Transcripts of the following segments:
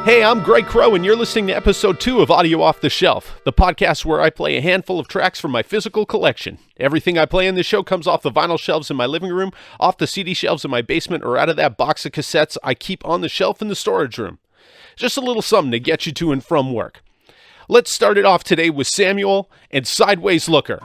Hey, I'm Greg Crow, and you're listening to Episode 2 of Audio Off the Shelf, the podcast where I play a handful of tracks from my physical collection. Everything I play in this show comes off the vinyl shelves in my living room, off the CD shelves in my basement, or out of that box of cassettes I keep on the shelf in the storage room. Just a little something to get you to and from work. Let's start it off today with Samuel and Sideways Looker.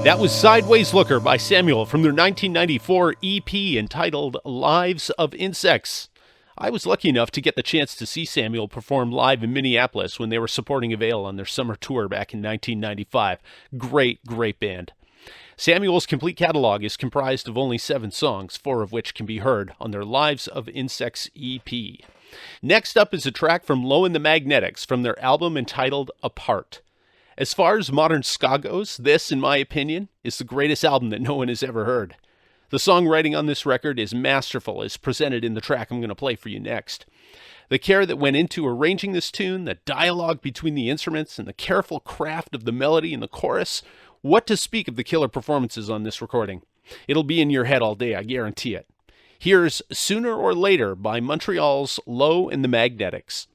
That was Sideways Looker by Samuel from their 1994 EP entitled Lives of Insects. I was lucky enough to get the chance to see Samuel perform live in Minneapolis when they were supporting Avail on their summer tour back in 1995. Great, great band. Samuel's complete catalog is comprised of only 7 songs, 4 of which can be heard on their Lives of Insects EP. Next up is a track from Low and the Magnetics from their album entitled Apart. As far as modern ska goes, this, in my opinion, is the greatest album that no one has ever heard. The songwriting on this record is masterful, as presented in the track I'm going to play for you next. The care that went into arranging this tune, the dialogue between the instruments, and the careful craft of the melody in the chorus. What to speak of the killer performances on this recording? It'll be in your head all day, I guarantee it. Here's Sooner or Later by Montreal's Low and the Magnetics.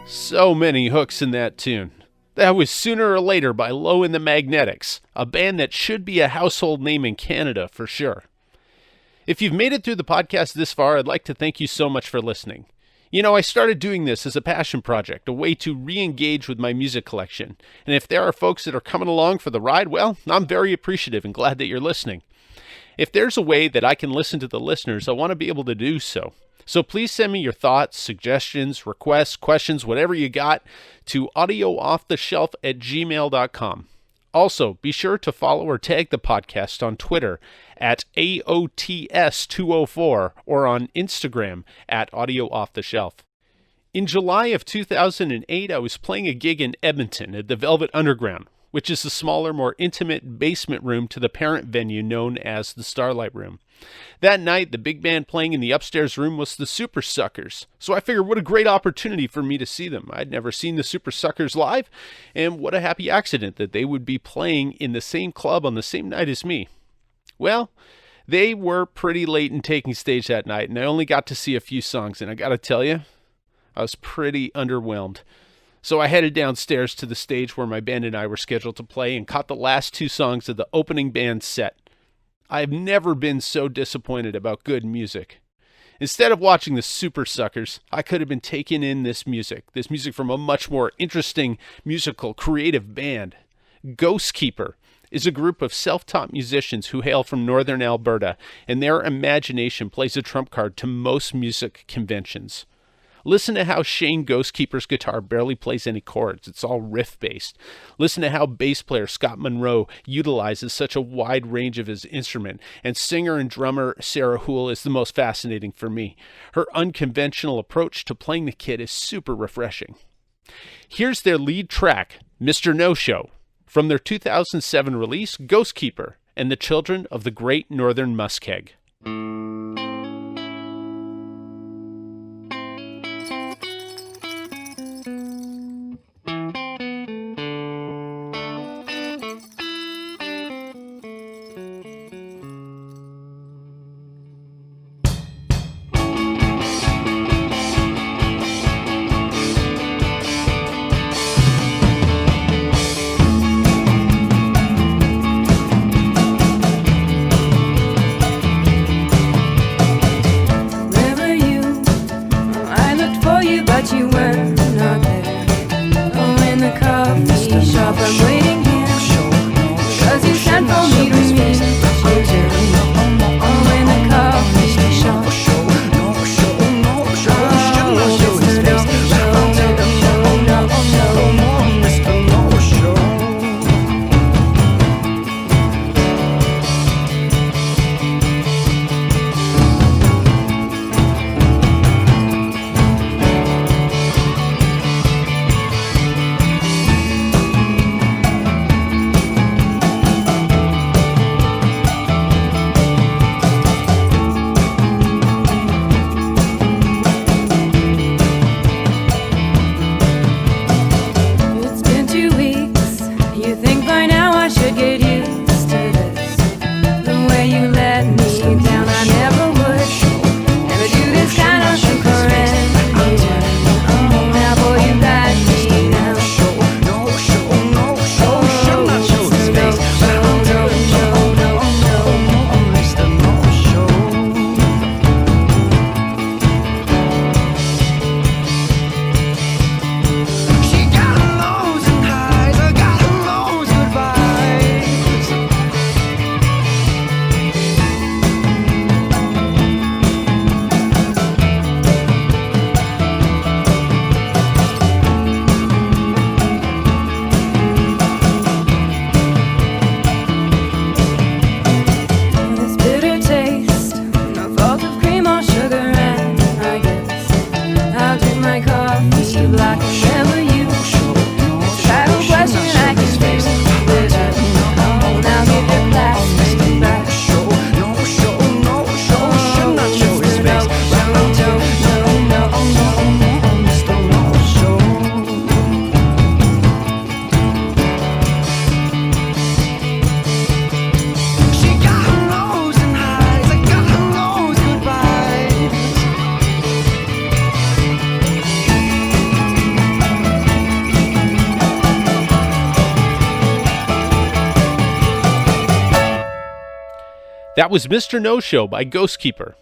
So many hooks in that tune. That was Sooner or Later by Low and the Magnetics, a band that should be a household name in Canada for sure. If you've made it through the podcast this far, I'd like to thank you so much for listening. You know, I started doing this as a passion project, a way to re-engage with my music collection. And if there are folks that are coming along for the ride, well, I'm very appreciative and glad that you're listening. If there's a way that I can listen to the listeners, I want to be able to do so. So please send me your thoughts, suggestions, requests, questions, whatever you got, to audioofftheshelf@gmail.com. Also, be sure to follow or tag the podcast on Twitter at AOTS204 or on Instagram at AudioOffTheShelf. In July of 2008, I was playing a gig in Edmonton at the Velvet Underground, which is a smaller, more intimate basement room to the parent venue known as the Starlight Room. That night, the big band playing in the upstairs room was the Super Suckers, so I figured what a great opportunity for me to see them. I'd never seen the Super Suckers live, and what a happy accident that they would be playing in the same club on the same night as me. Well, they were pretty late in taking stage that night, and I only got to see a few songs, and I gotta tell you, I was pretty underwhelmed. So I headed downstairs to the stage where my band and I were scheduled to play and caught the last two songs of the opening band set. I've never been so disappointed about good music. Instead of watching the super suckers, I could have been taking in this music from a much more interesting musical creative band. Ghostkeeper is a group of self-taught musicians who hail from northern Alberta, and their imagination plays a trump card to most music conventions. Listen to how Shane Ghostkeeper's guitar barely plays any chords. It's all riff-based. Listen to how bass player Scott Monroe utilizes such a wide range of his instrument. And singer and drummer Sarah Houle is the most fascinating for me. Her unconventional approach to playing the kit is super refreshing. Here's their lead track, Mr. No-Show, from their 2007 release, Ghostkeeper and the Children of the Great Northern Muskeg. That was Mr. No-Show by Ghostkeeper.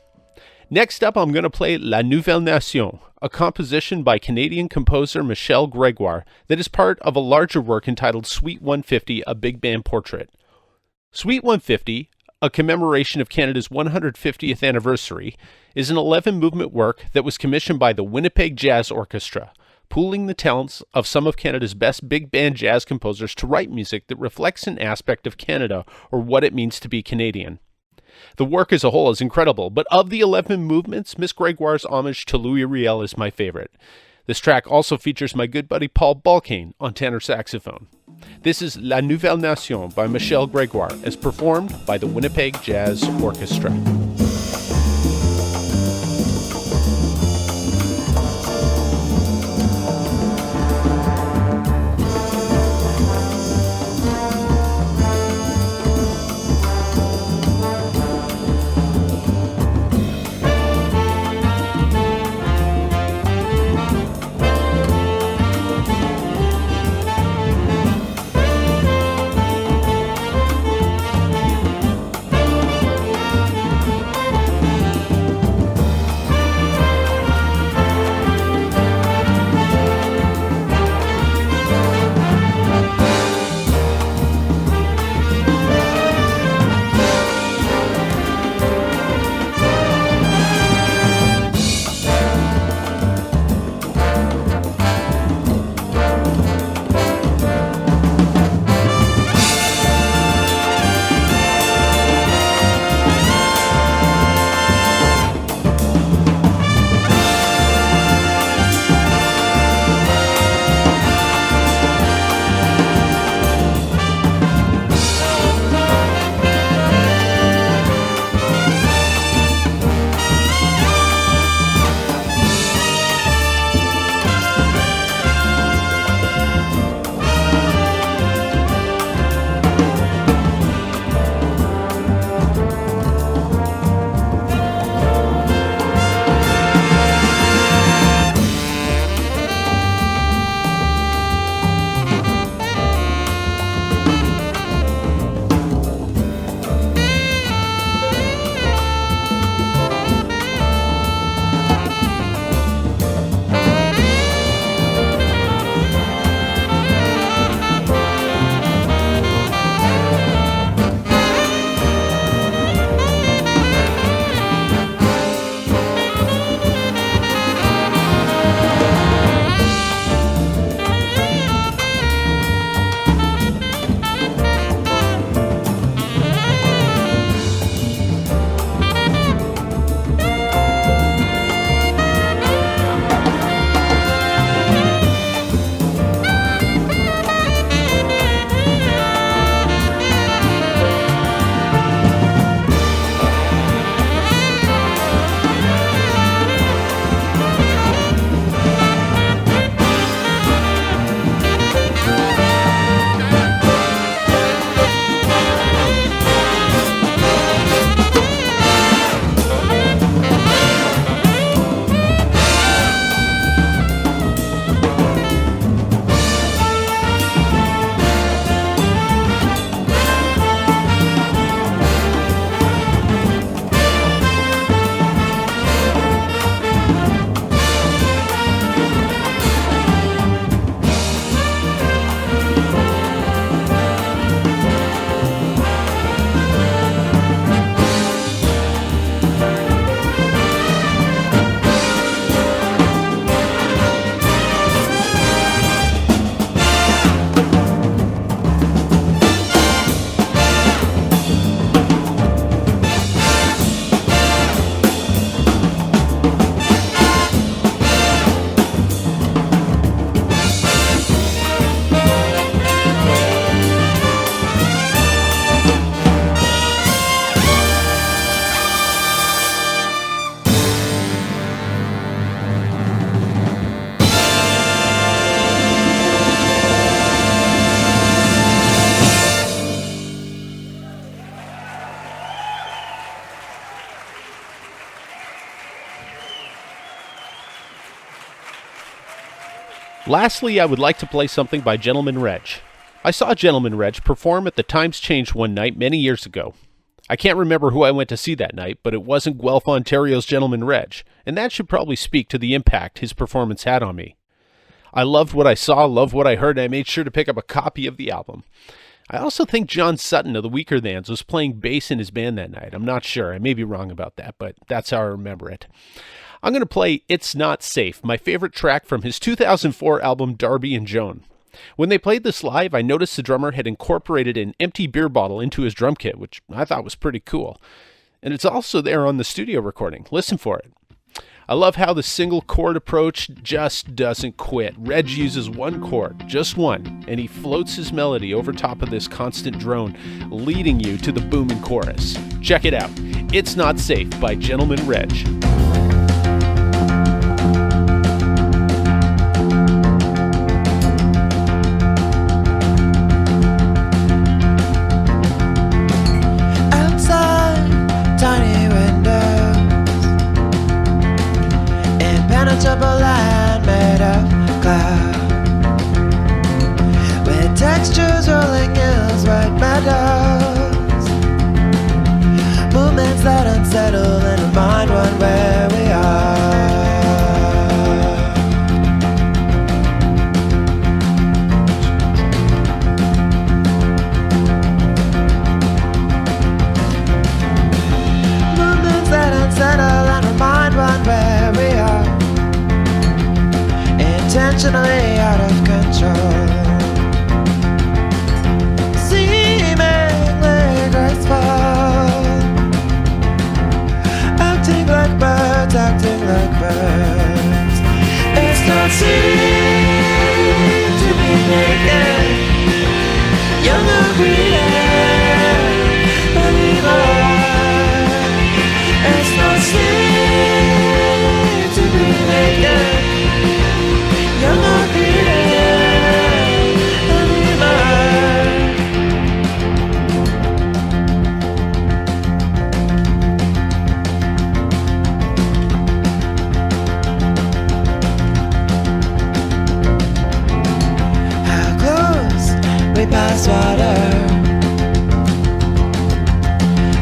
Next up, I'm going to play La Nouvelle Nation, a composition by Canadian composer Michel Grégoire that is part of a larger work entitled Suite 150, a Big Band Portrait. Suite 150, a commemoration of Canada's 150th anniversary, is an 11-movement work that was commissioned by the Winnipeg Jazz Orchestra, pooling the talents of some of Canada's best big band jazz composers to write music that reflects an aspect of Canada or what it means to be Canadian. The work as a whole is incredible, but of the 11 movements, Miss Grégoire's homage to Louis Riel is my favorite. This track also features my good buddy Paul Balkane on tenor saxophone. This is La Nouvelle Nation by Michel Grégoire, as performed by the Winnipeg Jazz Orchestra. Lastly, I would like to play something by Gentleman Reg. I saw Gentleman Reg perform at the Times Change one night many years ago. I can't remember who I went to see that night, but it wasn't Guelph, Ontario's Gentleman Reg, and that should probably speak to the impact his performance had on me. I loved what I saw, loved what I heard, and I made sure to pick up a copy of the album. I also think John Sutton of the Weaker Thans was playing bass in his band that night. I'm not sure. I may be wrong about that, but that's how I remember it. I'm going to play It's Not Safe, my favorite track from his 2004 album Darby and Joan. When they played this live, I noticed the drummer had incorporated an empty beer bottle into his drum kit, which I thought was pretty cool. And it's also there on the studio recording. Listen for it. I love how the single chord approach just doesn't quit. Reg uses one chord, just one, and he floats his melody over top of this constant drone, leading you to the booming chorus. Check it out. It's Not Safe by Gentleman Reg. Impenetrable land made of cloud, with textures rolling hills, white meadows, movements that unsettle and remind one where we are. Movements that unsettle and remind one where we are. Intentionally out of control, seemingly graceful, acting like birds, acting like birds. It's not safe to be naked, young or greedy anymore. It's not safe to be naked, you're not here anymore. How close we pass water,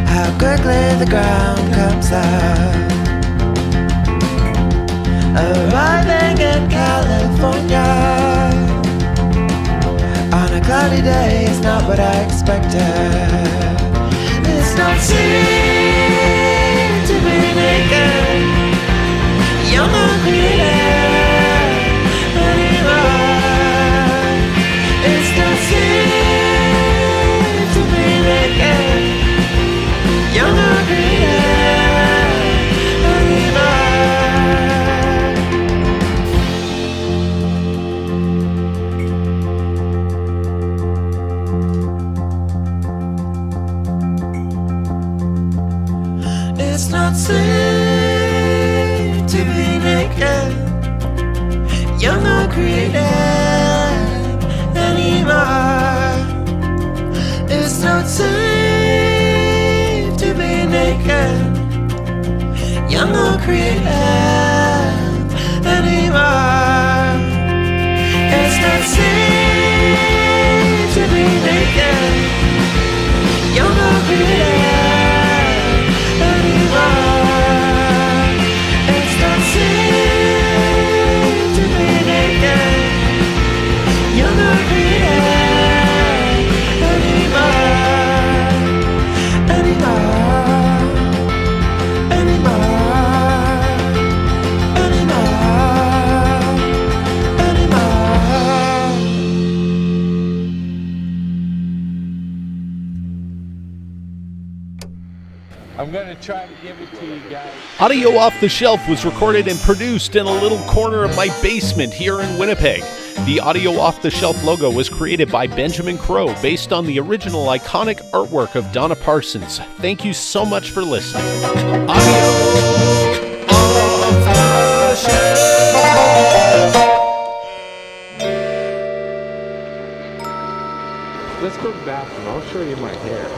how quickly the ground comes out. Arriving in California on a cloudy day is not what I expected. It's not safe to be naked, you're not created anymore. It's not safe to be naked, you're not created anymore. It's not safe to be naked, you're not created anymore. It's not safe to be naked, you're not created anymore. It's not safe to be naked, you're not created. It's not safe to be naked, you're not created anymore, anymore, anymore, anymore, I'm going to try to give it to you guys. Audio Off the Shelf was recorded and produced in a little corner of my basement here in Winnipeg. The Audio Off the Shelf logo was created by Benjamin Crow based on the original iconic artwork of Donna Parsons. Thank you so much for listening. Audio Off the Shelf. Let's go to the bathroom. I'll show you my hair.